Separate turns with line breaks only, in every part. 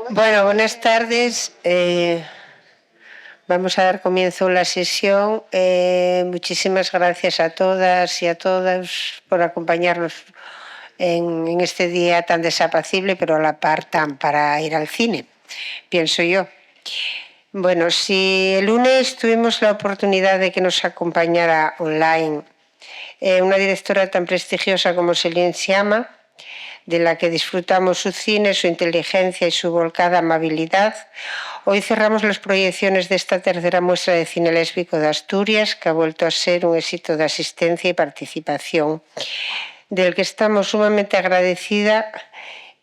Bueno, buenas tardes. Vamos a dar comienzo a la sesión. Muchísimas gracias a todas y a todos por acompañarnos en este día tan desapacible, pero a la par tan para ir al cine, pienso yo. Bueno, si el lunes tuvimos la oportunidad de que nos acompañara online una directora tan prestigiosa como Céline Sciamma, de la que disfrutamos su cine, su inteligencia y su volcada amabilidad, hoy cerramos las proyecciones de esta tercera muestra de cine lésbico de Asturias, que ha vuelto a ser un éxito de asistencia y participación, del que estamos sumamente agradecida,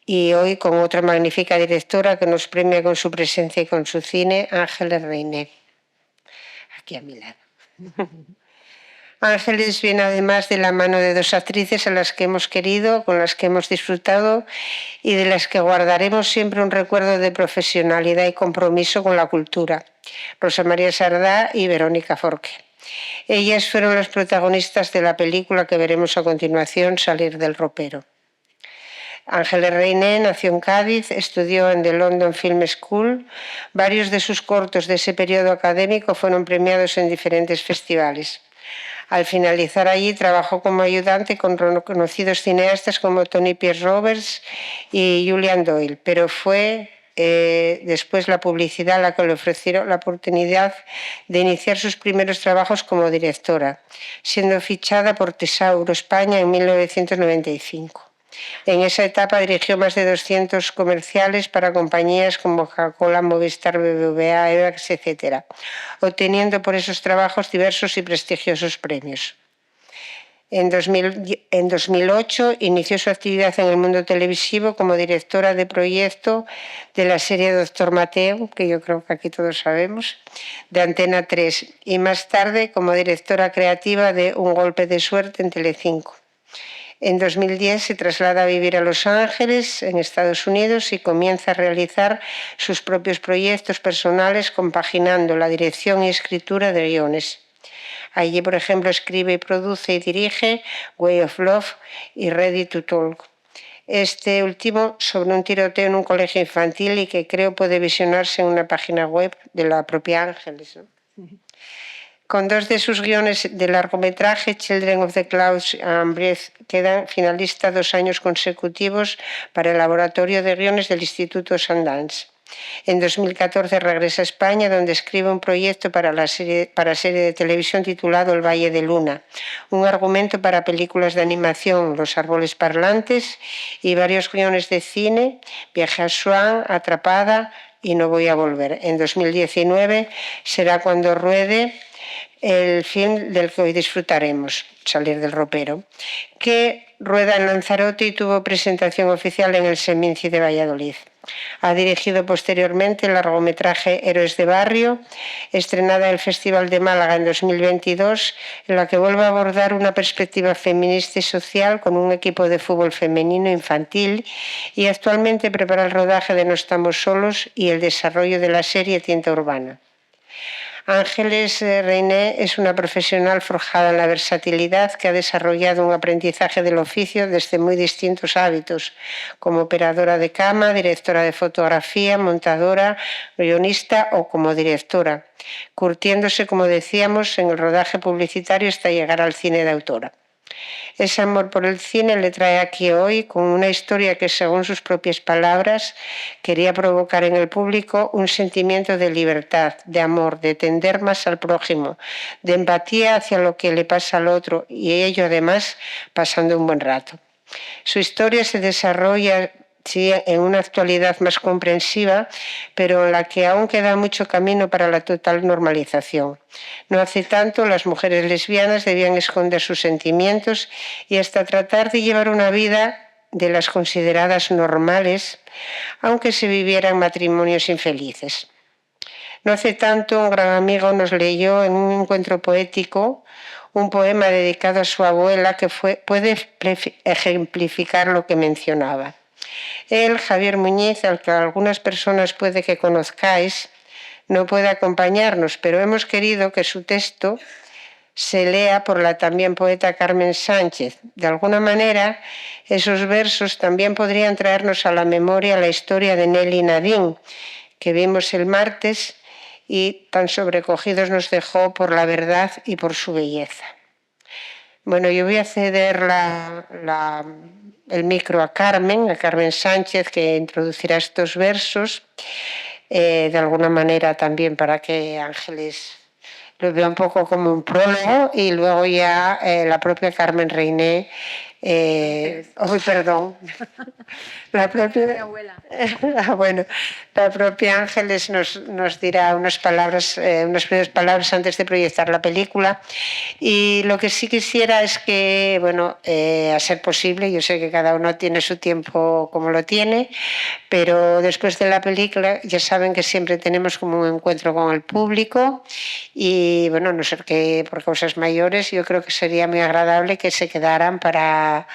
y hoy con otra magnífica directora que nos premia con su presencia y con su cine, Ángeles Reiner, aquí a mi lado. Ángeles viene además de la mano de dos actrices a las que hemos querido, con las que hemos disfrutado y de las que guardaremos siempre un recuerdo de profesionalidad y compromiso con la cultura: Rosa María Sardá y Verónica Forqué. Ellas fueron las protagonistas de la película que veremos a continuación, Salir del ropero. Ángeles Reiner nació en Cádiz, estudió en The London Film School. Varios de sus cortos de ese periodo académico fueron premiados en diferentes festivales. Al finalizar allí, trabajó como ayudante con reconocidos cineastas como Tony Pierce Roberts y Julian Doyle, pero fue después la publicidad la que le ofreció la oportunidad de iniciar sus primeros trabajos como directora, siendo fichada por Tesauro España en 1995. En esa etapa dirigió más de 200 comerciales para compañías como Coca-Cola, Movistar, BBVA, Evax, etc., obteniendo por esos trabajos diversos y prestigiosos premios. En 2008 inició su actividad en el mundo televisivo como directora de proyecto de la serie Doctor Mateo, que yo creo que aquí todos sabemos, de Antena 3, y más tarde como directora creativa de Un golpe de suerte en Telecinco. En 2010 se traslada a vivir a Los Ángeles, en Estados Unidos, y comienza a realizar sus propios proyectos personales, compaginando la dirección y escritura de guiones. Allí, por ejemplo, escribe, produce y dirige Way of Love y Ready to Talk. Este último sobre un tiroteo en un colegio infantil y que creo puede visionarse en una página web de la propia Ángeles, ¿no? Con dos de sus guiones de largometraje, Children of the Clouds and Breath, quedan finalista 2 años consecutivos para el laboratorio de guiones del Instituto Sundance. En 2014 regresa a España, donde escribe un proyecto para serie de televisión titulado El Valle de Luna, un argumento para películas de animación, Los árboles parlantes, y varios guiones de cine, Viaje a Swan, Atrapada y No voy a volver. En 2019 será cuando ruede el film del que hoy disfrutaremos, Salir del ropero, que rueda en Lanzarote y tuvo presentación oficial en el Seminci de Valladolid. Ha dirigido posteriormente el largometraje Héroes de Barrio, estrenada en el Festival de Málaga en 2022, en la que vuelve a abordar una perspectiva feminista y social con un equipo de fútbol femenino infantil, y actualmente prepara el rodaje de No estamos solos y el desarrollo de la serie Tinta Urbana. Ángeles Reiner es una profesional forjada en la versatilidad, que ha desarrollado un aprendizaje del oficio desde muy distintos hábitos, como operadora de cama, directora de fotografía, montadora, guionista o como directora, curtiéndose, como decíamos, en el rodaje publicitario hasta llegar al cine de autora. Ese amor por el cine le trae aquí hoy con una historia que, según sus propias palabras, quería provocar en el público un sentimiento de libertad, de amor, de tender más al prójimo, de empatía hacia lo que le pasa al otro, y ello además pasando un buen rato. Su historia se desarrolla sí, en una actualidad más comprensiva, pero en la que aún queda mucho camino para la total normalización. No hace tanto las mujeres lesbianas debían esconder sus sentimientos y hasta tratar de llevar una vida de las consideradas normales, aunque se vivieran matrimonios infelices. No hace tanto un gran amigo nos leyó en un encuentro poético un poema dedicado a su abuela que puede ejemplificar lo que mencionaba. Él, Javier Muñiz, al que algunas personas puede que conozcáis, no puede acompañarnos, pero hemos querido que su texto se lea por la también poeta Carmen Sánchez. De alguna manera, esos versos también podrían traernos a la memoria la historia de Nelly Nadine, que vimos el martes y tan sobrecogidos nos dejó por la verdad y por su belleza. Bueno, yo voy a ceder el micro a Carmen Sánchez, que introducirá estos versos, de alguna manera también para que Ángeles lo vea un poco como un prólogo, y luego ya la propia Carmen Reiné, perdón, la propia, bueno, la propia Ángeles nos dirá unas breves palabras antes de proyectar la película. Y lo que sí quisiera es que, bueno, a ser posible, yo sé que cada uno tiene su tiempo como lo tiene, pero después de la película ya saben que siempre tenemos como un encuentro con el público y, bueno, no ser que por causas mayores, yo creo que sería muy agradable que se quedaran para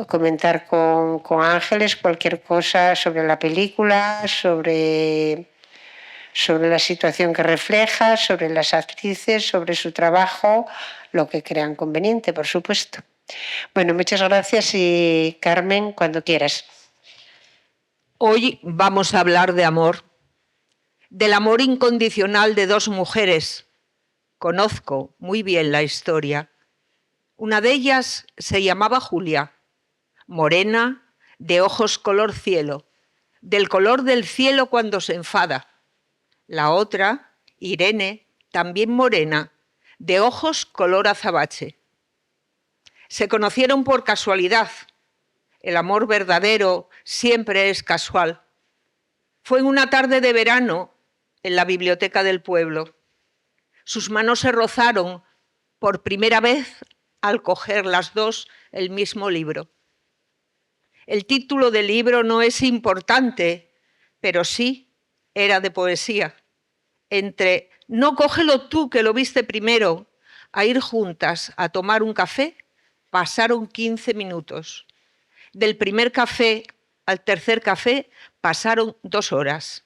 comentar con Ángeles cualquier cosa sobre la película, sobre la situación que refleja, sobre las actrices, sobre su trabajo, lo que crean conveniente, por supuesto. Bueno, muchas gracias y Carmen, cuando quieras.
Hoy vamos a hablar de amor, del amor incondicional de dos mujeres. Conozco muy bien la historia. Una de ellas se llamaba Julia, morena, de ojos color cielo, del color del cielo cuando se enfada. La otra, Irene, también morena, de ojos color azabache. Se conocieron por casualidad. El amor verdadero siempre es casual. Fue en una tarde de verano en la biblioteca del pueblo. Sus manos se rozaron por primera vez al coger las dos el mismo libro. El título del libro no es importante, pero sí era de poesía. Entre "no, cógelo tú, que lo viste primero", a ir juntas a tomar un café, pasaron 15 minutos. Del primer café al tercer café pasaron 2 horas.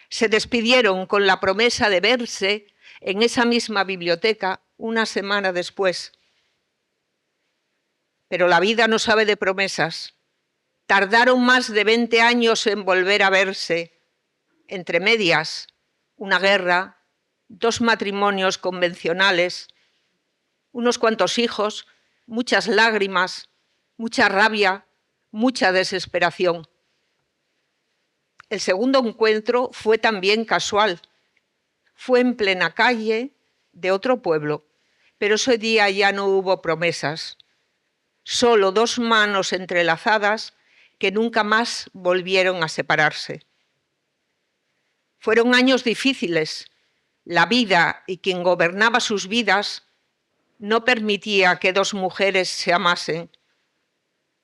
Se despidieron con la promesa de verse en esa misma biblioteca una semana después. Pero la vida no sabe de promesas. Tardaron más de 20 años en volver a verse. Entre medias, una guerra, 2 matrimonios convencionales, unos cuantos hijos, muchas lágrimas, mucha rabia, mucha desesperación. El segundo encuentro fue también casual. Fue en plena calle de otro pueblo, pero ese día ya no hubo promesas. Solo 2 manos entrelazadas que nunca más volvieron a separarse. Fueron años difíciles. La vida y quien gobernaba sus vidas no permitía que 2 mujeres se amasen.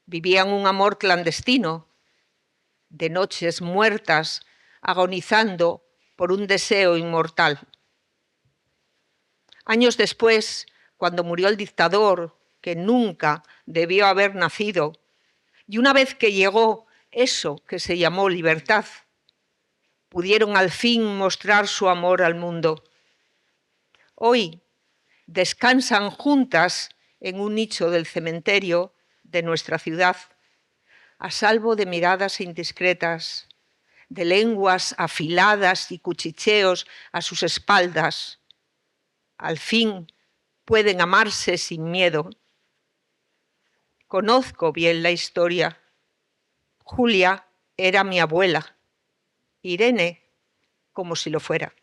Vivían un amor clandestino, de noches muertas, agonizando por un deseo inmortal. Años después, cuando murió el dictador, que nunca debió haber nacido, y una vez que llegó eso que se llamó libertad, pudieron al fin mostrar su amor al mundo. Hoy descansan juntas en un nicho del cementerio de nuestra ciudad, a salvo de miradas indiscretas, de lenguas afiladas y cuchicheos a sus espaldas. Al fin pueden amarse sin miedo. Conozco bien la historia. Julia era mi abuela. Irene, como si lo fuera.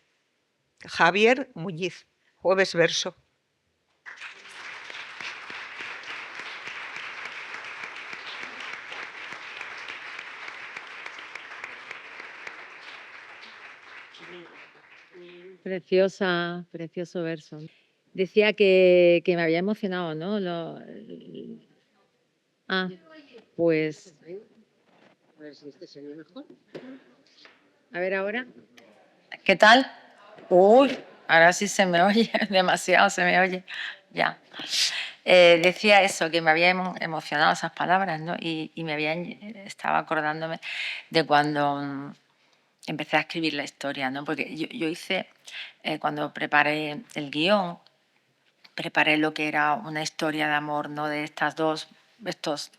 Javier Muñiz, Jueves Verso.
Preciosa, precioso verso. Decía que me había emocionado, ¿no? Pues... A ver ahora.
¿Qué tal? Uy, ahora sí se me oye, demasiado se me oye. Ya. Decía eso, que me había emocionado esas palabras, ¿no? Y estaba acordándome de cuando empecé a escribir la historia, ¿no? Porque yo hice, cuando preparé el guión, preparé lo que era una historia de amor, ¿no? De estas dos, estos...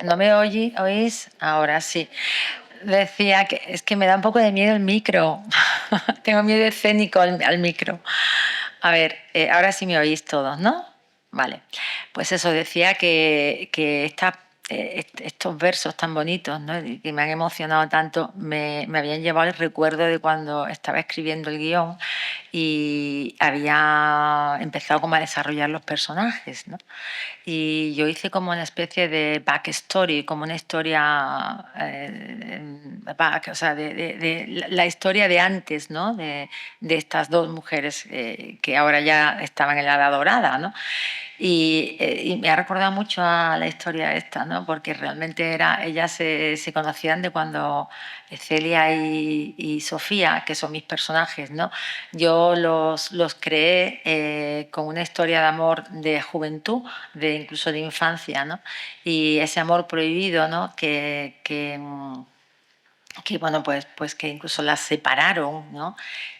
¿No me oís? Ahora sí. Decía que es que me da un poco de miedo el micro. Tengo miedo escénico al micro. A ver, ahora sí me oís todos, ¿no? Vale. Pues eso, decía que estos versos tan bonitos, ¿no? Y que me han emocionado tanto, me habían llevado el recuerdo de cuando estaba escribiendo el guión y había empezado como a desarrollar los personajes, ¿no? Y yo hice como una especie de backstory, como una historia o sea, de la historia de antes, ¿no? De estas dos mujeres que ahora ya estaban en la edad dorada, ¿no? Y me ha recordado mucho a la historia esta, ¿no? Porque realmente ellas se conocían de cuando Celia y Sofía, que son mis personajes, ¿no? Yo los creé con una historia de amor de juventud, incluso de infancia, ¿no? Y ese amor prohibido, ¿no? Que bueno, pues que incluso las separaron, ¿no?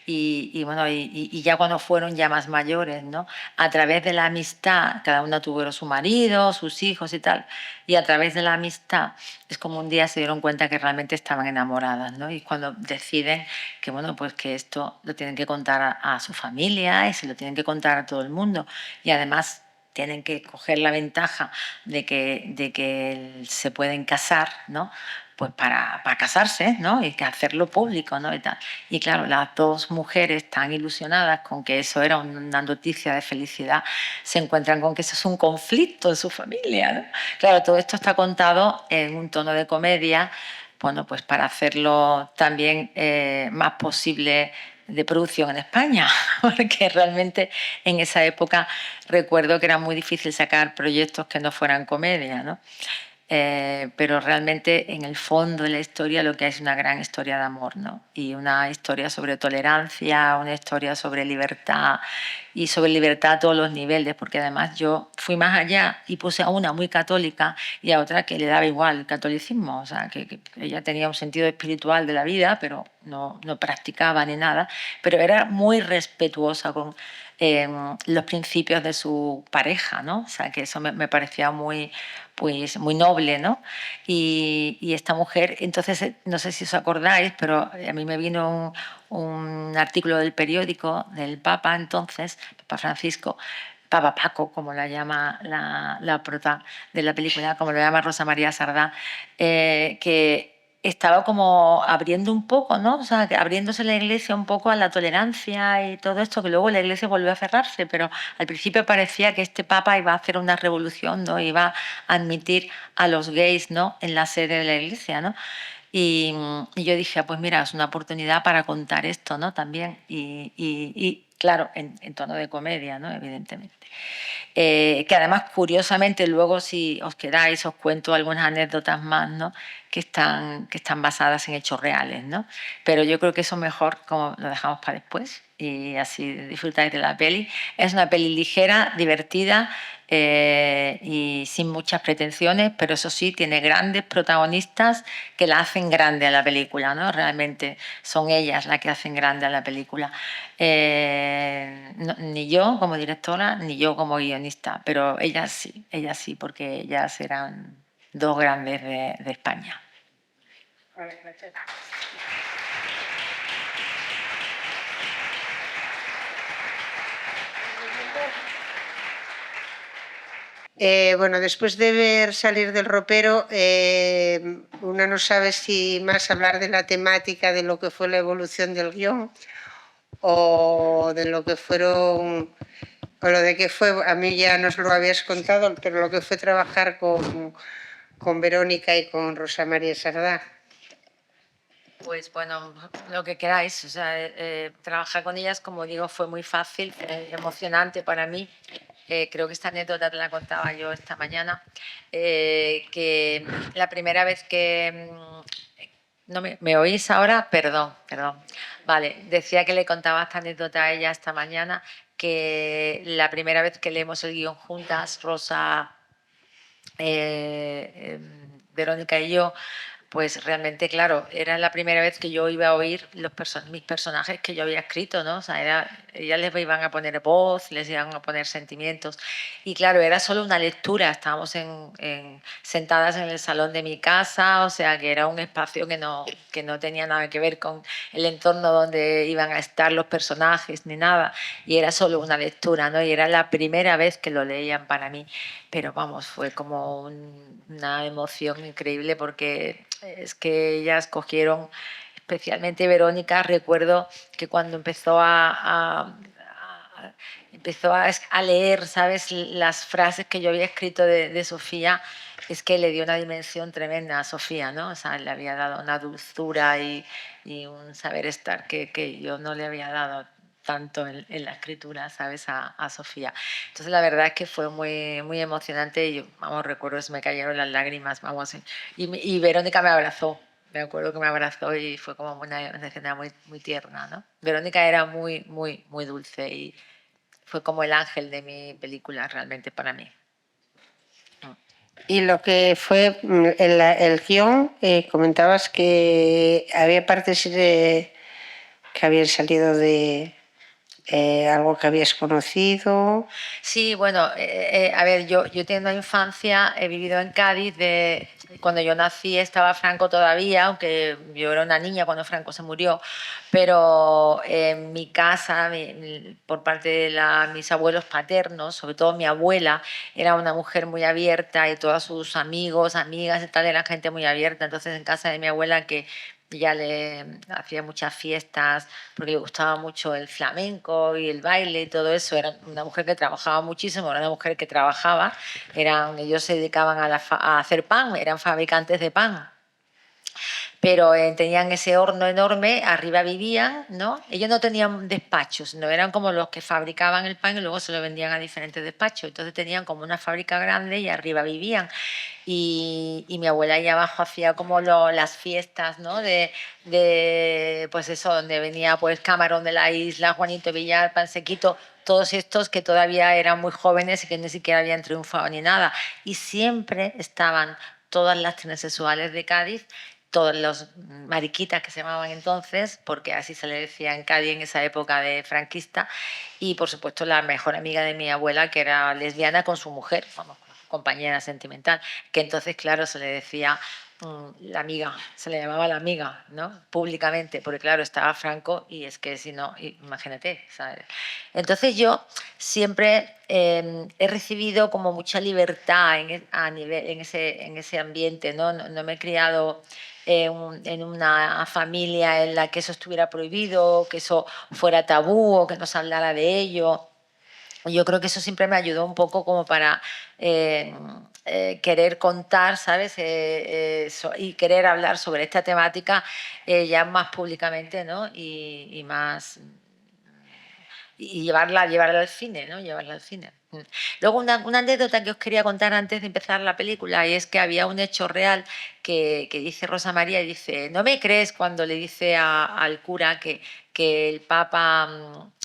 Y bueno, y ya cuando fueron ya más mayores, ¿no? A través de la amistad, cada una tuvieron su marido, sus hijos y tal, y a través de la amistad es como un día se dieron cuenta que realmente estaban enamoradas, ¿no? Y cuando deciden que bueno, pues que esto lo tienen que contar a su familia y se lo tienen que contar a todo el mundo, y además tienen que coger la ventaja de que se pueden casar, ¿no? Pues para casarse, ¿no? Y que hacerlo público, ¿no? Y tal. Y claro, las dos mujeres tan ilusionadas con que eso era una noticia de felicidad, se encuentran con que eso es un conflicto en su familia, ¿no? Claro, todo esto está contado en un tono de comedia, bueno, pues para hacerlo también más posible de producción en España, porque realmente en esa época recuerdo que era muy difícil sacar proyectos que no fueran comedia, ¿no? Pero realmente en el fondo de la historia lo que hay es una gran historia de amor, ¿no? Y una historia sobre tolerancia, una historia sobre libertad y sobre libertad a todos los niveles, porque además yo fui más allá y puse a una muy católica y a otra que le daba igual el catolicismo, o sea, que ella tenía un sentido espiritual de la vida, pero no practicaba ni nada, pero era muy respetuosa con los principios de su pareja, ¿no? O sea, que eso me parecía pues, muy noble, ¿no? Y esta mujer, entonces, no sé si os acordáis, pero a mí me vino un artículo del periódico del Papa entonces, Papa Francisco, Papa Paco, como la llama la prota de la película, como lo llama Rosa María Sardá, que estaba como abriendo un poco, ¿no? O sea, abriéndose la iglesia un poco a la tolerancia y todo esto, que luego la iglesia volvió a cerrarse, pero al principio parecía que este papa iba a hacer una revolución, ¿no? Iba a admitir a los gays, ¿no? En la sede de la iglesia, ¿no? Y yo dije, pues mira, es una oportunidad para contar esto, ¿no? También, y claro, en tono de comedia, ¿no? Evidentemente. Que además, curiosamente, luego si os quedáis, os cuento algunas anécdotas más, ¿no? Que están basadas en hechos reales, ¿no? Pero yo creo que eso mejor como lo dejamos para después y así disfrutáis de la peli. Es una peli ligera, divertida y sin muchas pretensiones, pero eso sí, tiene grandes protagonistas que la hacen grande a la película, ¿no? Realmente son ellas las que hacen grande a la película. Ni yo como directora, ni yo como guionista, pero ellas sí, porque ellas eran dos grandes de España.
Vale, gracias. Bueno, después de ver Salir del ropero, uno no sabe si más hablar de la temática de lo que fue la evolución del guión o de lo que fueron, o lo de que fue, a mí ya nos lo habías contado, pero lo que fue trabajar con Verónica y con Rosa María Sardá.
Pues bueno, lo que queráis. O sea, trabajar con ellas, como digo, fue muy fácil, emocionante para mí. Creo que esta anécdota te la contaba yo esta mañana, que la primera vez que... ¿No me oís ahora? Perdón. Vale, decía que le contaba esta anécdota a ella esta mañana, que la primera vez que leemos el guión juntas, Rosa, Verónica y yo, pues realmente, claro, era la primera vez que yo iba a oír mis personajes que yo había escrito, ¿no? O sea, ellas les iban a poner voz, les iban a poner sentimientos. Y claro, era solo una lectura, estábamos sentadas en el salón de mi casa, o sea, que era un espacio que no tenía nada que ver con el entorno donde iban a estar los personajes ni nada. Y era solo una lectura, ¿no? Y era la primera vez que lo leían para mí. Pero vamos, fue como una emoción increíble porque es que ellas cogieron, especialmente Verónica, recuerdo que cuando empezó a leer, ¿sabes? Las frases que yo había escrito de Sofía, es que le dio una dimensión tremenda a Sofía, ¿no? O sea, le había dado una dulzura y un saber estar que yo no le había dado tanto en la escritura, ¿sabes? A Sofía. Entonces, la verdad es que fue muy, muy emocionante y, vamos, recuerdo, se me cayeron las lágrimas, vamos. Y Verónica me abrazó, me acuerdo que me abrazó y fue como una escena muy, muy tierna, ¿no? Verónica era muy, muy, muy dulce y fue como el ángel de mi película realmente para mí.
Y lo que fue el guión, comentabas que había partes que habían salido de algo que habías conocido.
Sí, bueno, a ver, yo tengo una infancia, he vivido en Cádiz, cuando yo nací estaba Franco todavía, aunque yo era una niña cuando Franco se murió, pero en mi casa, por parte de mis abuelos paternos, sobre todo mi abuela, era una mujer muy abierta y todos sus amigos, amigas y tal, eran gente muy abierta. Entonces en casa de mi abuela, que ya le hacía muchas fiestas porque le gustaba mucho el flamenco y el baile y todo eso. Era una mujer que trabajaba muchísimo, era una mujer que trabajaba. Ellos se dedicaban a hacer pan, eran fabricantes de pan. Pero tenían ese horno enorme, arriba vivían, ¿no? Ellos no tenían despachos, no eran como los que fabricaban el pan y luego se lo vendían a diferentes despachos. Entonces tenían como una fábrica grande y arriba vivían. Y mi abuela ahí abajo hacía como las fiestas, ¿no? Pues eso, donde venía pues Camarón de la Isla, Juanito Villar, Pansequito, todos estos que todavía eran muy jóvenes y que ni siquiera habían triunfado ni nada. Y siempre estaban todas las transexuales de Cádiz, todos los mariquitas que se llamaban entonces, porque así se le decía en Cádiz en esa época de franquista, y por supuesto la mejor amiga de mi abuela, que era lesbiana con su mujer, vamos, compañera sentimental, que entonces, claro, se le decía la amiga, se le llamaba la amiga, ¿no? Públicamente, porque claro, estaba Franco y es que si no, imagínate, ¿sabes? Entonces yo siempre he recibido como mucha libertad en ese ambiente, ¿no? No me he criado en una familia en la que eso estuviera prohibido, que eso fuera tabú o que no se hablara de ello. Yo creo que eso siempre me ayudó un poco como para querer contar, ¿sabes? Y querer hablar sobre esta temática ya más públicamente, ¿no? Y más y llevarla al cine, ¿no? Llevarla al cine. Luego una anécdota que os quería contar antes de empezar la película, y es que había un hecho real que dice Rosa María, y dice, ¿no me crees cuando le dice al cura que el Papa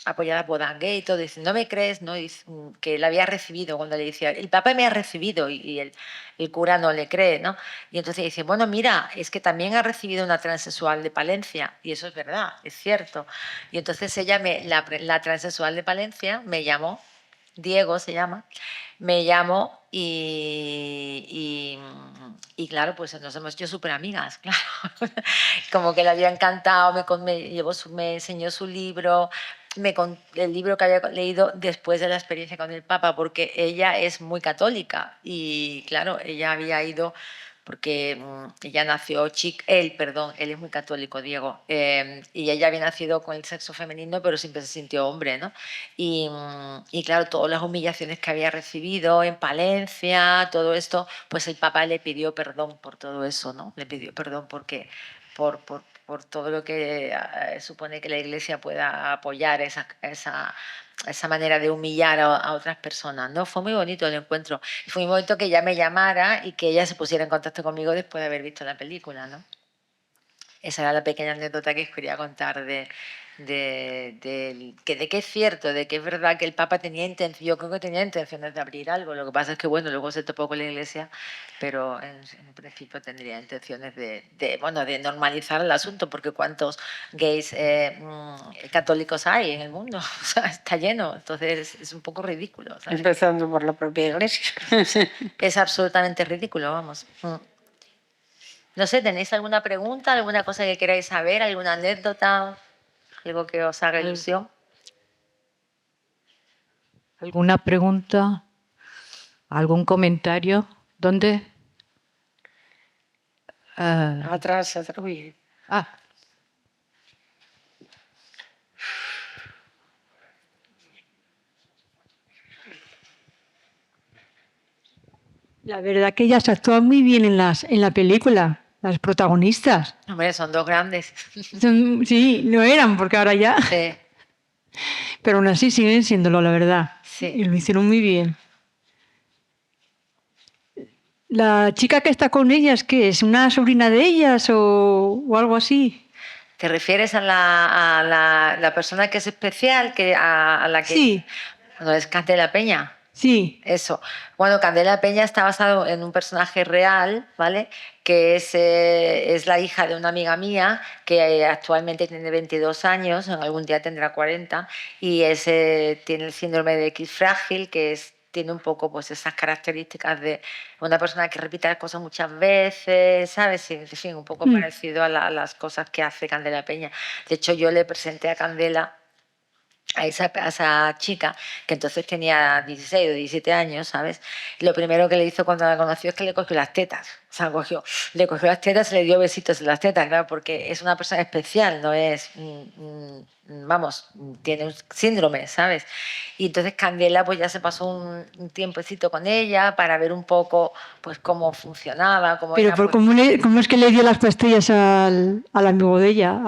apoyaba a Bodangué y todo? Dice, ¿no me crees? ¿No? Dice, que la había recibido, cuando le decía, el Papa me ha recibido, y el cura no le cree, ¿no? Y entonces dice, bueno, mira, es que también ha recibido una transexual de Palencia, y eso es verdad, es cierto. Y entonces ella, la transexual de Palencia, me llamó, Diego se llama, me llamó y claro, pues nos hemos hecho súper amigas, claro. Como que le había encantado, me enseñó su libro, el libro que había leído después de la experiencia con el Papa, porque ella es muy católica y claro, ella había ido porque ella nació él es muy católico, Diego, y ella había nacido con el sexo femenino, pero siempre se sintió hombre, ¿no? Y claro, todas las humillaciones que había recibido en Palencia, todo esto, pues el Papa le pidió perdón por todo eso, ¿no? Le pidió perdón porque por todo lo que supone que la Iglesia pueda apoyar esa manera de humillar a otras personas, ¿no? Fue muy bonito el encuentro. Y fue muy bonito que ella me llamara y que ella se pusiera en contacto conmigo después de haber visto la película, ¿no? Esa era la pequeña anécdota que os quería contar de que es cierto, de que es verdad que el Papa tenía intención, yo creo que tenía intenciones de abrir algo. Lo que pasa es que, bueno, luego se topó con la Iglesia, pero en principio tendría intenciones bueno, de normalizar el asunto, porque ¿cuántos gays católicos hay en el mundo? O sea, está lleno, entonces es un poco ridículo, ¿sabes?
Empezando por la propia Iglesia.
Es absolutamente ridículo, vamos. No sé, ¿tenéis alguna pregunta, alguna cosa que queráis saber, alguna anécdota, algo que os haga ilusión?
¿Alguna pregunta? ¿Algún comentario? ¿Dónde?
Atrás, atrás. Uy.
Ah,
La verdad que ellas actúan muy bien en la película, las protagonistas.
Hombre, son dos grandes.
Sí, no eran, porque ahora ya.
Sí,
Pero aún así siguen siéndolo, la verdad.
Sí.
Y lo hicieron muy bien. ¿La chica que está con ellas, qué es? ¿Una sobrina de ellas o algo así?
¿te refieres a la persona que es especial, a la que...
Sí,
Bueno, es Candela Peña.
sí.
Eso. Bueno, Candela Peña está basado en un personaje real, ¿vale? Que es la hija de una amiga mía que actualmente tiene 22 años, en algún día tendrá 40, y tiene el síndrome de X frágil, tiene un poco pues esas características de una persona que repite las cosas muchas veces, ¿sabes? En fin, un poco parecido a las cosas que hace Candela Peña. De hecho, yo le presenté a Candela a esa chica, que entonces tenía 16 o 17 años, ¿sabes? Y lo primero que le hizo cuando la conoció es que le cogió las tetas. O sea, le cogió las tetas y le dio besitos en las tetas, claro, porque es una persona especial, no es, vamos, tiene un síndrome, ¿sabes? Y entonces Candela pues ya se pasó un tiempecito con ella para ver un poco pues cómo funcionaba, cómo
Pero
era, pues,
¿cómo es que le dio las pastillas al amigo de ella,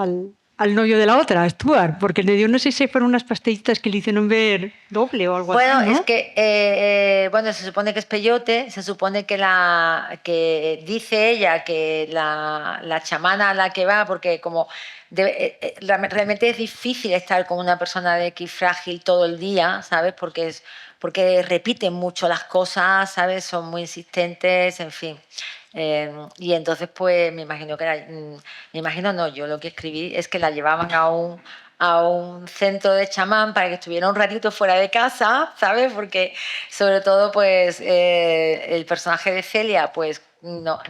al novio de la otra, a Stuart? Porque le dio, no sé si fueron unas pastillitas que le hicieron ver doble o algo
Bueno,
así, ¿no?
es que bueno, se supone que es peyote, se supone que dice ella que la chamana a la que va, porque como realmente es difícil estar con una persona de X frágil todo el día, ¿sabes? Porque repiten mucho las cosas, ¿sabes? Son muy insistentes, en fin. Y entonces, pues, me imagino me imagino no, yo lo que escribí es que la llevaban a un centro de chamán para que estuviera un ratito fuera de casa, ¿sabes? Porque sobre todo, pues, el personaje de Celia, pues, no,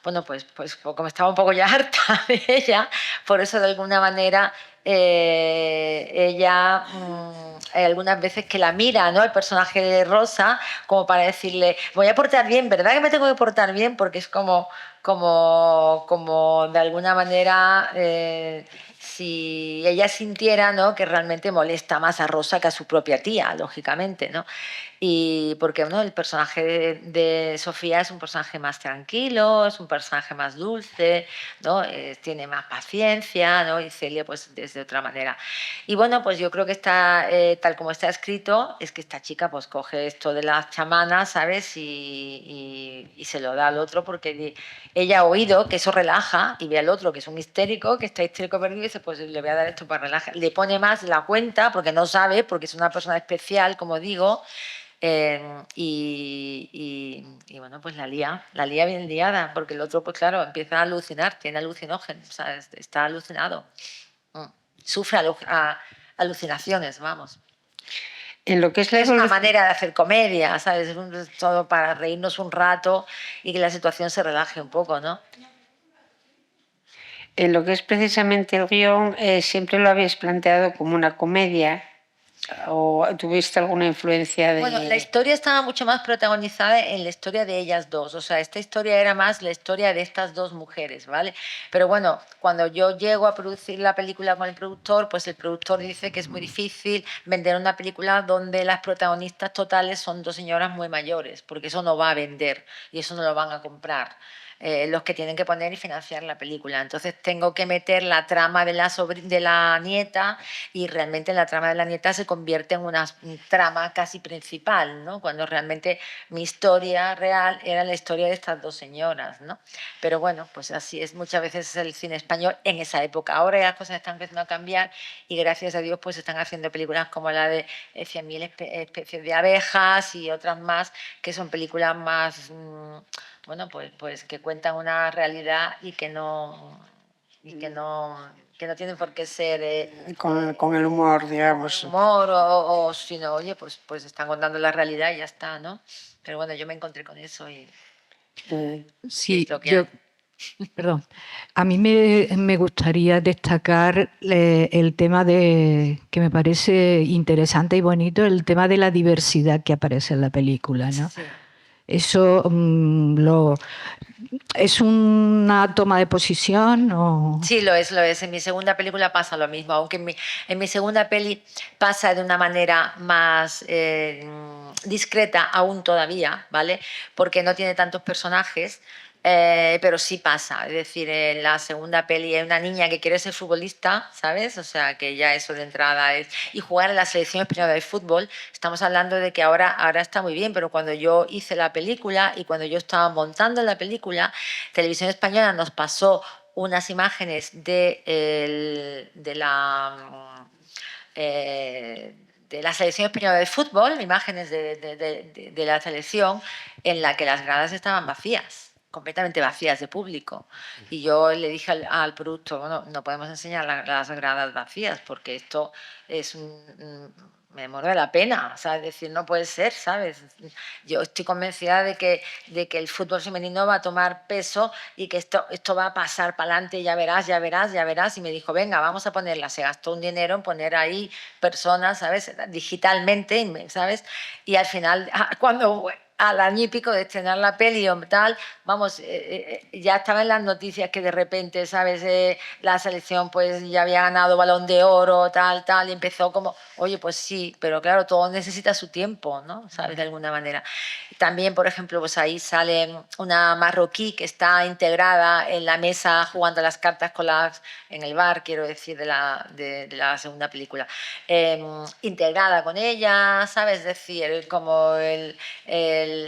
bueno, pues como estaba un poco ya harta de ella, por eso de alguna manera ella hay algunas veces que la mira, ¿no? El personaje de Rosa, como para decirle, voy a portar bien, ¿verdad que me tengo que portar bien? Porque es como de alguna manera si ella sintiera, ¿no? Que realmente molesta más a Rosa que a su propia tía, lógicamente, ¿no? Y porque el personaje de Sofía es un personaje más tranquilo, es un personaje más dulce, ¿no? Tiene más paciencia, ¿no? Y Celia pues desde otra manera. Y bueno, pues yo creo que está, tal como está escrito, es que esta chica pues coge esto de las chamanas, ¿sabes? Y se lo da al otro porque ella ha oído que eso relaja y ve al otro que es un histérico, que está histérico perdido y dice, pues le voy a dar esto para relajar. Le pone más la cuenta porque no sabe, porque es una persona especial, como digo, y bueno, pues la lía bien liada, porque el otro, pues claro, empieza a alucinar, tiene alucinógenos, o sea, está alucinado. Sufre alucinaciones, vamos.
En lo que es la
Es una
evolución,
manera de hacer comedia, ¿sabes? Es todo para reírnos un rato y que la situación se relaje un poco, ¿no?
en lo que es precisamente el guión, siempre lo habéis planteado como una comedia, o tuviste alguna influencia de...
Bueno, la historia estaba mucho más protagonizada en la historia de ellas dos. O sea, esta historia era más la historia de estas dos mujeres, ¿vale? Pero bueno, cuando yo llego a producir la película con el productor, pues el productor dice que es muy difícil vender una película donde las protagonistas totales son dos señoras muy mayores, porque eso no va a vender y eso no lo van a comprar. Los que tienen que poner y financiar la película. Entonces tengo que meter la trama de la nieta y realmente en la trama de la nieta se convierte en una trama casi principal, ¿no? Cuando realmente mi historia real era la historia de estas dos señoras, ¿no? Pero bueno, pues así es muchas veces el cine español en esa época. Ahora ya las cosas están empezando a cambiar y gracias a Dios pues están haciendo películas como la de 100.000 especies de abejas y otras más, que son películas más, bueno, pues que cuentan una realidad y que no tienen por qué ser
Con el humor, digamos.
humor o sino, oye, pues están contando la realidad y ya está, ¿no? Pero bueno, yo me encontré con eso y
Sí,
es lo que
yo,
hay.
perdón. A mí me gustaría destacar el tema que me parece interesante y bonito, el tema de la diversidad que aparece en la película, ¿no?
Sí.
Eso es una toma de posición o...
Sí, lo es, lo es. En mi segunda película pasa lo mismo, aunque en mi segunda peli pasa de una manera más discreta aún todavía, ¿vale? Porque no tiene tantos personajes, pero sí pasa. Es decir, en la segunda peli hay una niña que quiere ser futbolista, ¿sabes? O sea, que ya eso de entrada es... Y jugar en la selección española de fútbol, estamos hablando de que ahora está muy bien, pero cuando yo hice la película y cuando yo estaba montando la película, Televisión Española nos pasó unas imágenes de la selección española de fútbol, imágenes de la selección en la que las gradas estaban vacías, completamente vacías de público. Y yo le dije al productor, bueno, no podemos enseñar las gradas vacías porque esto es me muerde la pena, o sea, es decir, no puede ser, ¿sabes? Yo estoy convencida de que el fútbol femenino va a tomar peso y que esto va a pasar para adelante, ya verás, ya verás, ya verás. Y me dijo, venga, vamos a ponerla. Se gastó un dinero en poner ahí personas, ¿sabes? Digitalmente, ¿sabes? Y al final, cuando al año y pico de estrenar la peli o tal, vamos, ya estaba en las noticias que de repente, ¿sabes? La selección pues ya había ganado Balón de Oro, tal, y empezó como, oye, pues sí, pero claro, todo necesita su tiempo, ¿no? ¿Sabes? De alguna manera. También, por ejemplo, pues ahí sale una marroquí que está integrada en la mesa jugando las cartas en el bar, quiero decir, de la segunda película. Integrada con ella, ¿sabes? Es decir, como el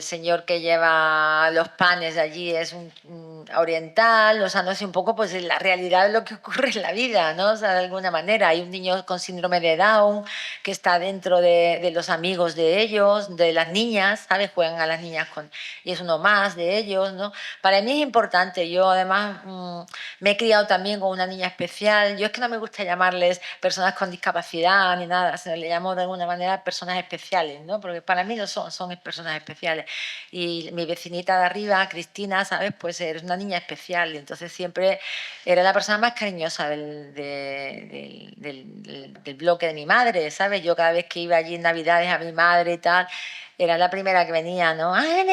señor que lleva los panes allí es un oriental, o sea, no sé, un poco pues la realidad de lo que ocurre en la vida, ¿no? O sea, de alguna manera. Hay un niño con síndrome de Down que está dentro de los amigos de ellos, de las niñas, ¿sabes? Juegan a las niñas y es uno más de ellos, ¿no? Para mí es importante. Yo además me he criado también con una niña especial. Yo es que no me gusta llamarles personas con discapacidad ni nada, sino le llamo de alguna manera personas especiales, ¿no? Porque para mí no son personas especiales. Y mi vecinita de arriba, Cristina, ¿sabes? Pues es una niña especial y entonces siempre era la persona más cariñosa del bloque de mi madre, ¿sabes? Yo cada vez que iba allí en Navidades a mi madre y tal, era la primera que venía, ¿no? ¡Ay,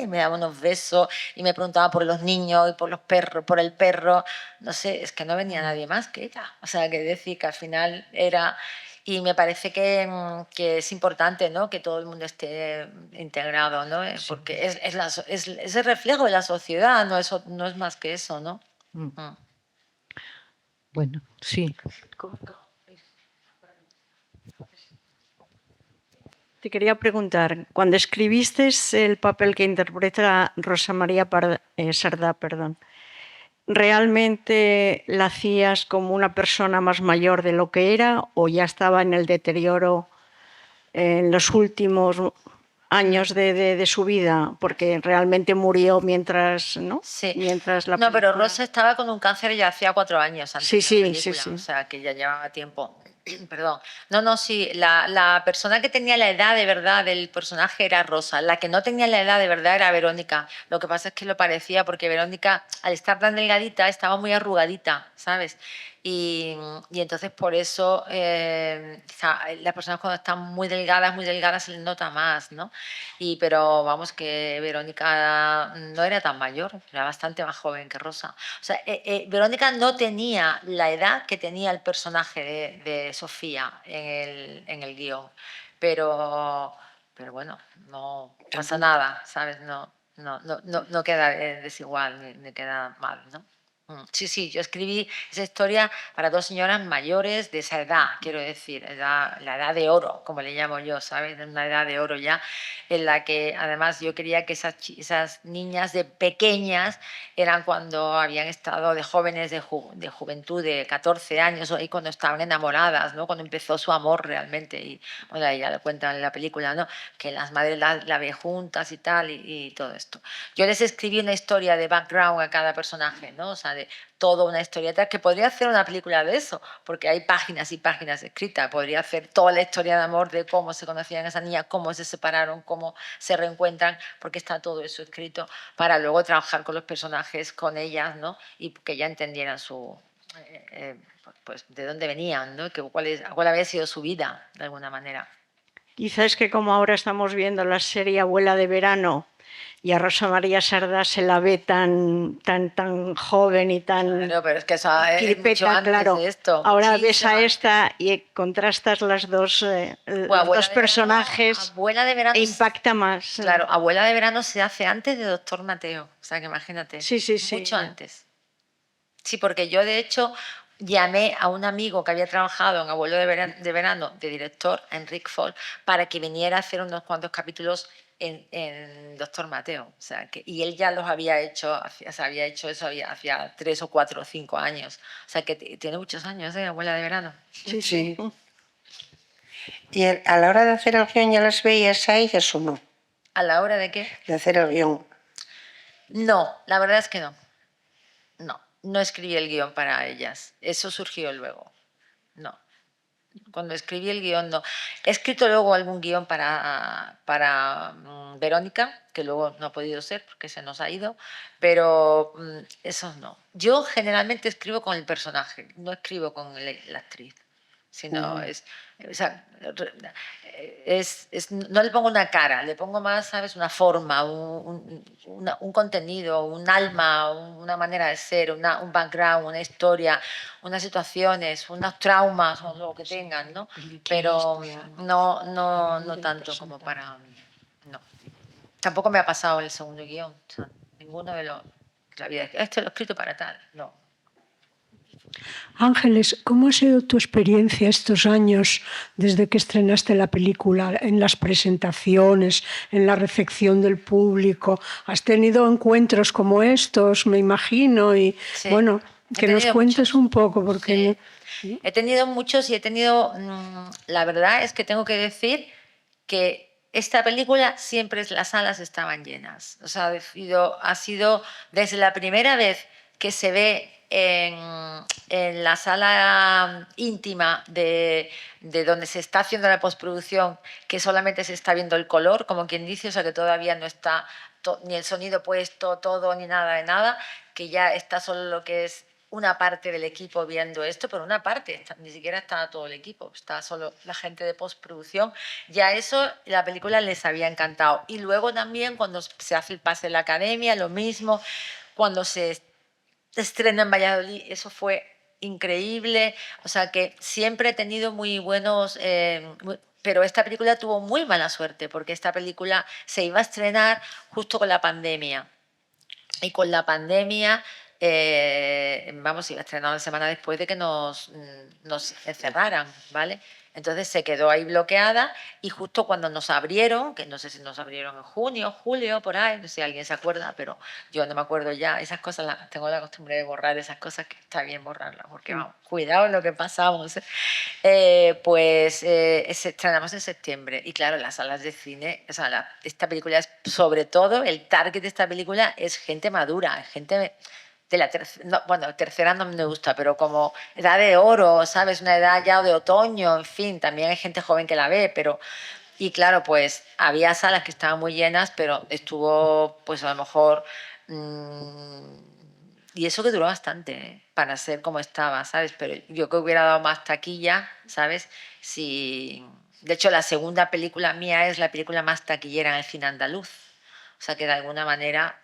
me daba unos besos y me preguntaba por los niños y por los perros, por el perro. No sé, es que no venía nadie más que ella. O sea, que decir que al final era... Y me parece que es importante, ¿no? Que todo el mundo esté integrado, ¿no? Porque es el reflejo de la sociedad, no es más que eso, ¿no?
Bueno, sí.
Te quería preguntar, cuando escribiste el papel que interpreta Rosa María Sardá, perdón, ¿realmente la hacías como una persona más mayor de lo que era o ya estaba en el deterioro en los últimos años de su vida? Porque realmente murió mientras, ¿no?
Sí.
Mientras la
No, pero
película...
Rosa estaba con un cáncer ya hacía 4 años antes
Sí,
de la
sí,
película,
sí.
o sea, que ya llevaba tiempo. Perdón. No, sí, la persona que tenía la edad de verdad del personaje era Rosa, la que no tenía la edad de verdad era Verónica. Lo que pasa es que lo parecía porque Verónica, al estar tan delgadita, estaba muy arrugadita, ¿sabes? Y entonces por eso las personas cuando están muy delgadas se les nota más, ¿no? Pero vamos, que Verónica no era tan mayor, era bastante más joven que Rosa. O sea, Verónica no tenía la edad que tenía el personaje de Sofía en el guión, pero bueno, no pasa nada, ¿sabes? No queda desigual ni queda mal, ¿no? Sí, sí, yo escribí esa historia para dos señoras mayores de esa edad, quiero decir, la edad de oro, como le llamo yo, ¿sabes? Una edad de oro ya, en la que además yo quería que esas niñas de pequeñas eran cuando habían estado de jóvenes, de juventud, de 14 años, o ahí cuando estaban enamoradas, ¿no? Cuando empezó su amor realmente, y bueno, ella lo cuenta en la película, ¿no? Que las madres la ven juntas y tal, y todo esto. Yo les escribí una historia de background a cada personaje, ¿no? O sea, de toda una historieta que podría hacer una película de eso, porque hay páginas y páginas escritas. Podría hacer toda la historia de amor de cómo se conocían esas niñas, cómo se separaron, cómo se reencuentran, porque está todo eso escrito para luego trabajar con los personajes, con ellas, ¿no? Y que ya entendieran pues de dónde venían, ¿no? Cuál había sido su vida, de alguna manera.
Quizás que como ahora estamos viendo la serie Abuela de Verano y a Rosa María Sardá se la ve tan joven y tan
Claro, pero es que eso es mucho
clipeta,
antes
claro.
de esto.
Ahora ves
muchísimo
a
antes.
esta y contrastas los dos personajes
Abuela de Verano,
e impacta más.
Claro, Abuela de Verano se hace antes de Doctor Mateo. O sea, que imagínate.
Sí, sí, sí.
Mucho antes. Sí, porque yo de hecho llamé a un amigo que había trabajado en Abuelo de Verano, de director, Enrique Fol, para que viniera a hacer unos cuantos capítulos en Doctor Mateo. O sea, y él ya los había hecho, había hecho eso hacía 3 o 4 o 5 años. O sea, que tiene muchos años, Abuela de Verano.
Sí,
Sí. ¿Y a la hora de hacer el guión ya las veías a ellas o no?
¿A la hora de qué?
De hacer el guión.
No, la verdad es que no. No escribí el guión para ellas. Eso surgió luego. No. Cuando escribí el guión, no. He escrito luego algún guión para Verónica, que luego no ha podido ser porque se nos ha ido, pero esos no. Yo generalmente escribo con el personaje, no escribo con la actriz, sino o sea, no le pongo una cara, le pongo más, ¿sabes? Una forma, un contenido, un alma, una manera de ser, un background, una historia, unas situaciones, unos traumas o lo que tengan, ¿no? Pero no tanto como para... No. Tampoco me ha pasado el segundo guión, o sea, ninguno de los... La vida, esto lo he escrito para tal, no.
Ángeles, ¿cómo ha sido tu experiencia estos años desde que estrenaste la película, en las presentaciones, en la recepción del público? ¿Has tenido encuentros como estos, me imagino? Y
Sí,
bueno, que nos cuentes
muchos.
un poco, porque...
Sí. He tenido muchos y he tenido... la verdad es que tengo que decir que esta película siempre las salas estaban llenas. O sea, ha sido desde la primera vez que se ve en la sala íntima de donde se está haciendo la postproducción, que solamente se está viendo el color, como quien dice, o sea que todavía no está ni el sonido puesto, todo, ni nada de nada, que ya está solo lo que es una parte del equipo viendo esto, pero una parte, ni siquiera está todo el equipo, está solo la gente de postproducción. Ya eso, la película les había encantado. Y luego también cuando se hace el pase de la academia, lo mismo, cuando se estrena en Valladolid, eso fue increíble. O sea que siempre he tenido muy buenos... pero esta película tuvo muy mala suerte, porque esta película se iba a estrenar justo con la pandemia. Y con la pandemia... iba a estrenar una semana después de que nos encerraran, ¿vale? Entonces se quedó ahí bloqueada y justo cuando nos abrieron, que no sé si nos abrieron en junio, julio, por ahí, no sé si alguien se acuerda, pero yo no me acuerdo ya, esas cosas, tengo la costumbre de borrar esas cosas, que está bien borrarlas, porque vamos, cuidado en lo que pasamos. Estrenamos en septiembre y claro, las salas de cine, o sea, esta película es, sobre todo, el target de esta película es gente madura, es gente... de la tercera no me gusta, pero como edad de oro, ¿sabes? Una edad ya de otoño, en fin, también hay gente joven que la ve, pero... Y claro, pues había salas que estaban muy llenas, pero estuvo, pues a lo mejor... y eso que duró bastante, para ser como estaba, ¿sabes? Pero yo que hubiera dado más taquilla, ¿sabes? Si... De hecho, la segunda película mía es la película más taquillera en el cine andaluz. O sea que de alguna manera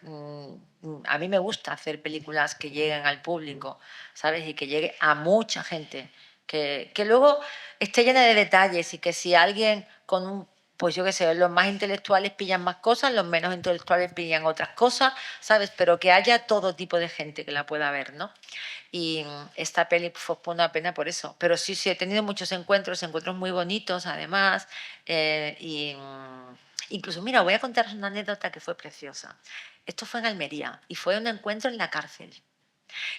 a mí me gusta hacer películas que lleguen al público, ¿sabes? Y que llegue a mucha gente. Que luego esté llena de detalles y que si alguien con un pues yo qué sé, los más intelectuales pillan más cosas, los menos intelectuales pillan otras cosas, ¿sabes? Pero que haya todo tipo de gente que la pueda ver, ¿no? Y esta peli fue una pena por eso. Pero sí, he tenido muchos encuentros muy bonitos además. Incluso, mira, voy a contaros una anécdota que fue preciosa. Esto fue en Almería y fue un encuentro en la cárcel.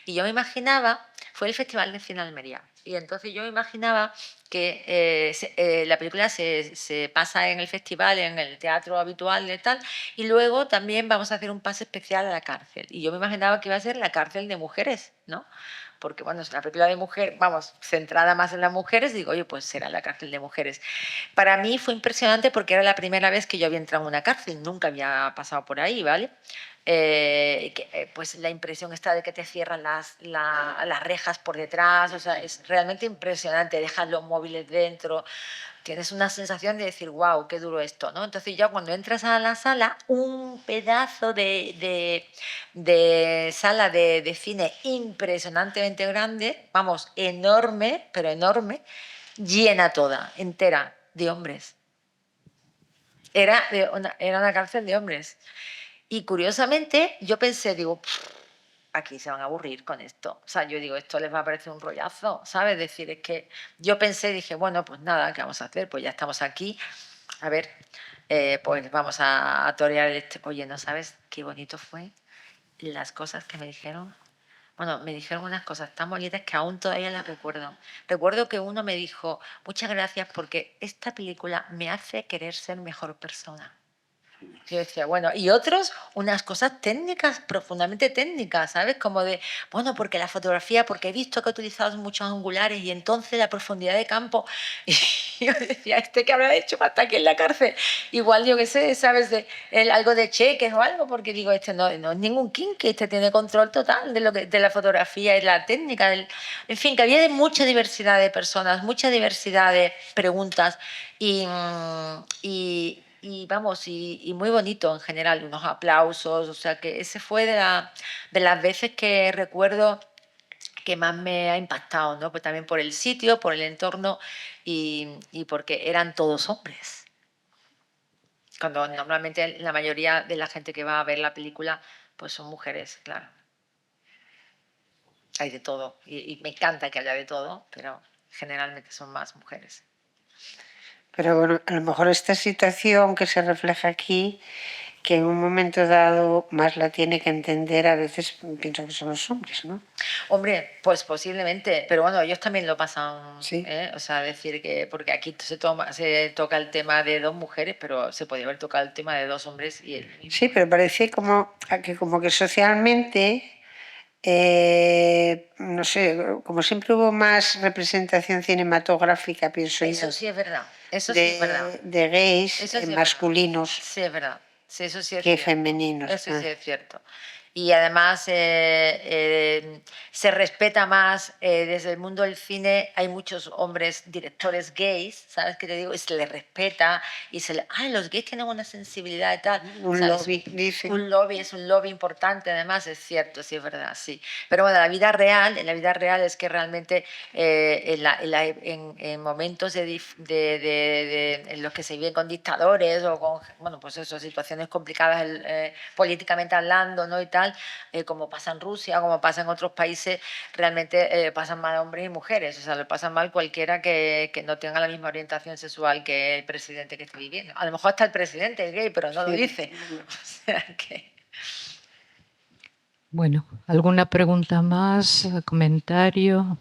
Y yo me imaginaba, fue el Festival de Cine de Almería, y entonces yo me imaginaba que la película se pasa en el festival, en el teatro habitual de tal, y luego también vamos a hacer un pase especial a la cárcel. Y yo me imaginaba que iba a ser la cárcel de mujeres, ¿no? Porque, bueno, es una película de mujer, vamos, centrada más en las mujeres, digo, oye, pues será la cárcel de mujeres. Para mí fue impresionante porque era la primera vez que yo había entrado en una cárcel, nunca había pasado por ahí, ¿vale? Pues la impresión está de que te cierran las rejas por detrás, o sea, es realmente impresionante, dejas los móviles dentro, tienes una sensación de decir, wow, qué duro esto, ¿no? Entonces ya cuando entras a la sala, un pedazo de sala de cine impresionantemente grande, vamos, enorme, pero enorme, llena toda, entera, de hombres. Era una cárcel de hombres. Y curiosamente yo pensé, digo, aquí se van a aburrir con esto. O sea, yo digo, esto les va a parecer un rollazo, ¿sabes? Es decir, es que yo pensé, dije, bueno, pues nada, ¿qué vamos a hacer? Pues ya estamos aquí. A ver, pues vamos a torear este. Oye, ¿no sabes qué bonito fue las cosas que me dijeron? Bueno, me dijeron unas cosas tan bonitas que aún todavía las recuerdo. Recuerdo que uno me dijo, muchas gracias porque esta película me hace querer ser mejor persona. Yo decía, bueno, y otros, unas cosas técnicas, profundamente técnicas, ¿sabes? Como de, bueno, porque la fotografía, porque he visto que he utilizado muchos angulares y entonces la profundidad de campo. Y yo decía, ¿qué habrá hecho hasta aquí en la cárcel? Igual, yo qué sé, ¿sabes? Algo de cheques o algo, porque digo, no es ningún kinky, tiene control total de la fotografía y la técnica. En fin, que había mucha diversidad de personas, mucha diversidad de preguntas y vamos, y muy bonito en general, unos aplausos, o sea que ese fue de las veces que recuerdo que más me ha impactado, ¿no? Pues también por el sitio, por el entorno y porque eran todos hombres. Cuando normalmente la mayoría de la gente que va a ver la película pues son mujeres, claro. Hay de todo y me encanta que haya de todo, pero generalmente son más mujeres.
Pero bueno, a lo mejor esta situación que se refleja aquí, que en un momento dado más la tiene que entender, a veces pienso que son los hombres, ¿no?
Hombre, pues posiblemente, pero bueno, ellos también lo pasan,
Sí.
O sea, decir que, porque aquí se toca el tema de dos mujeres, pero se podría haber tocado el tema de dos hombres y el mismo.
Sí, pero parece como que socialmente, no sé, como siempre hubo más representación cinematográfica, pienso yo.
Eso sí es verdad, eso sí es verdad.
De gays
Eso sí es
masculinos
verdad. Sí, es verdad. Sí, eso sí es
que
cierto.
femeninos.
Eso sí es cierto. Y además se respeta más, desde el mundo del cine hay muchos hombres directores gays, ¿sabes qué te digo? Y se les respeta y los gays tienen una sensibilidad y tal.
Un
¿sabes?
lobby, dicen.
Un lobby, es un lobby importante además, es cierto, sí es verdad, sí. Pero bueno, en la vida real es que realmente en momentos en los que se viven con dictadores o con, bueno, pues eso, situaciones complicadas políticamente hablando, ¿no? Y tal, como pasa en Rusia, como pasa en otros países, realmente pasan mal hombres y mujeres, o sea, lo pasan mal cualquiera que no tenga la misma orientación sexual que el presidente que esté viviendo. A lo mejor hasta el presidente es gay, pero no lo dice. O sea que...
Bueno, ¿alguna pregunta más? ¿Comentario?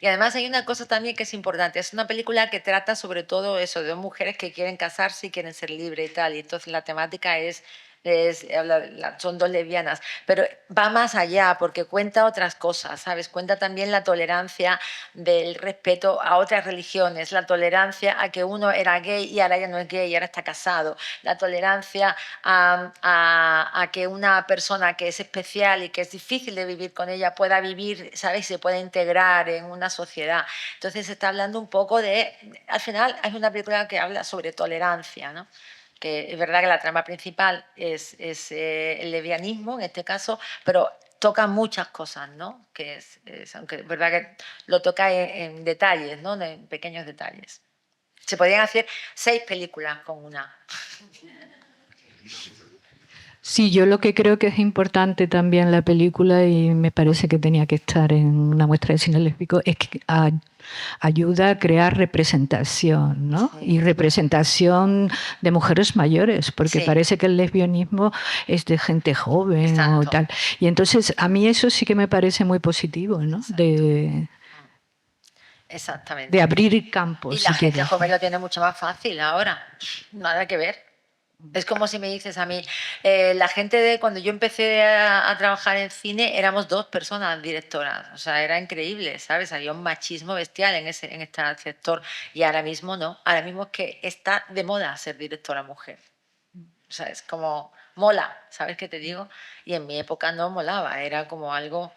Y además hay una cosa también que es importante, es una película que trata sobre todo eso, de dos mujeres que quieren casarse y quieren ser libres y tal, y entonces la temática son dos lesbianas, pero va más allá porque cuenta otras cosas, ¿sabes? Cuenta también la tolerancia del respeto a otras religiones, la tolerancia a que uno era gay y ahora ya no es gay y ahora está casado, la tolerancia a que una persona que es especial y que es difícil de vivir con ella pueda vivir, ¿sabes? Se pueda integrar en una sociedad. Entonces se está hablando un poco al final es una película que habla sobre tolerancia, ¿no? Que es verdad que la trama principal es el lesbianismo en este caso, pero toca muchas cosas, ¿no? Que aunque es verdad que lo toca en detalles, ¿no? En pequeños detalles. Se podrían hacer 6 películas con una.
Sí, yo lo que creo que es importante también la película, y me parece que tenía que estar en una muestra de cine lésbico, es que ayuda a crear representación, ¿no?
Sí.
Y representación de mujeres mayores, porque
Sí.
parece que el lesbianismo es de gente joven o
Exacto.
tal. Y entonces a mí eso sí que me parece muy positivo, ¿no?
Exactamente.
De abrir campos.
Y la
si
gente
quieres.
joven lo tiene mucho más fácil ahora. Nada que ver. Es como si me dices a mí, la gente de cuando yo empecé a trabajar en cine éramos 2 personas directoras, o sea, era increíble, ¿sabes? Había un machismo bestial en este sector y ahora mismo no, ahora mismo es que está de moda ser directora mujer, o sea, es como mola, ¿sabes qué te digo? Y en mi época no molaba, era como algo,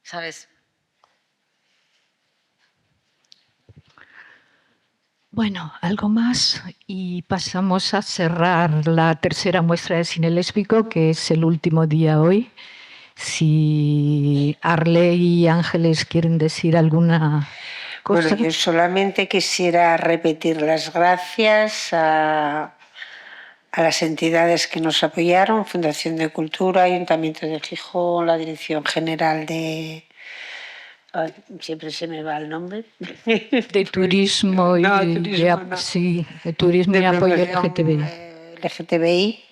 ¿sabes?
Bueno, algo más y pasamos a cerrar la tercera muestra de cine lésbico, que es el último día hoy. Si Arle y Ángeles quieren decir alguna cosa.
Bueno, yo solamente quisiera repetir las gracias a las entidades que nos apoyaron, Fundación de Cultura, Ayuntamiento de Gijón, la Dirección General de... Ay, siempre se me va el nombre.
De turismo y
No, turismo no.
sí, de turismo y
De
apoyo
promoción,
LGTBI.
LGTBI.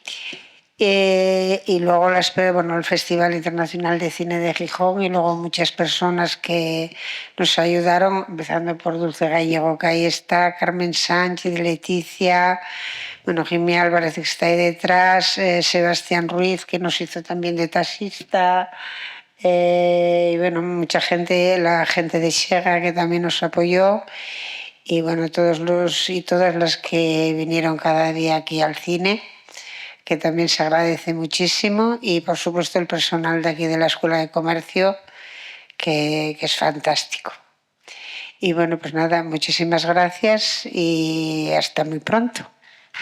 Y luego el Festival Internacional de Cine de Gijón y luego muchas personas que nos ayudaron, empezando por Dulce Gallego, que ahí está, Carmen Sánchez, Leticia, bueno, Jimmy Álvarez, que está ahí detrás, Sebastián Ruiz, que nos hizo también de taxista, y bueno, mucha gente, la gente de Xega, que también nos apoyó, y bueno, todos los y todas las que vinieron cada día aquí al cine, que también se agradece muchísimo, y por supuesto el personal de aquí de la Escuela de Comercio, que es fantástico. Y bueno, pues nada, muchísimas gracias y hasta muy pronto.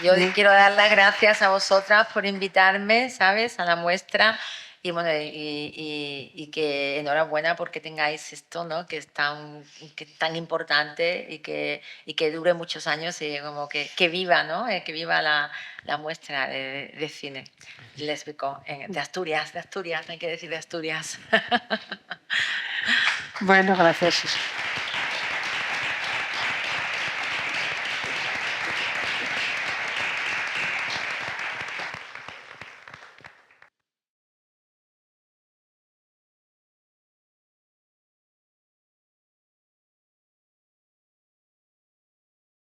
Yo quiero dar las gracias a vosotras por invitarme, ¿sabes?, a la muestra. Y bueno, y que enhorabuena porque tengáis esto, ¿no?, que es tan importante y que dure muchos años y como que viva, ¿no?, que viva la muestra de cine lésbico de Asturias, hay que decir de Asturias.
Bueno, gracias.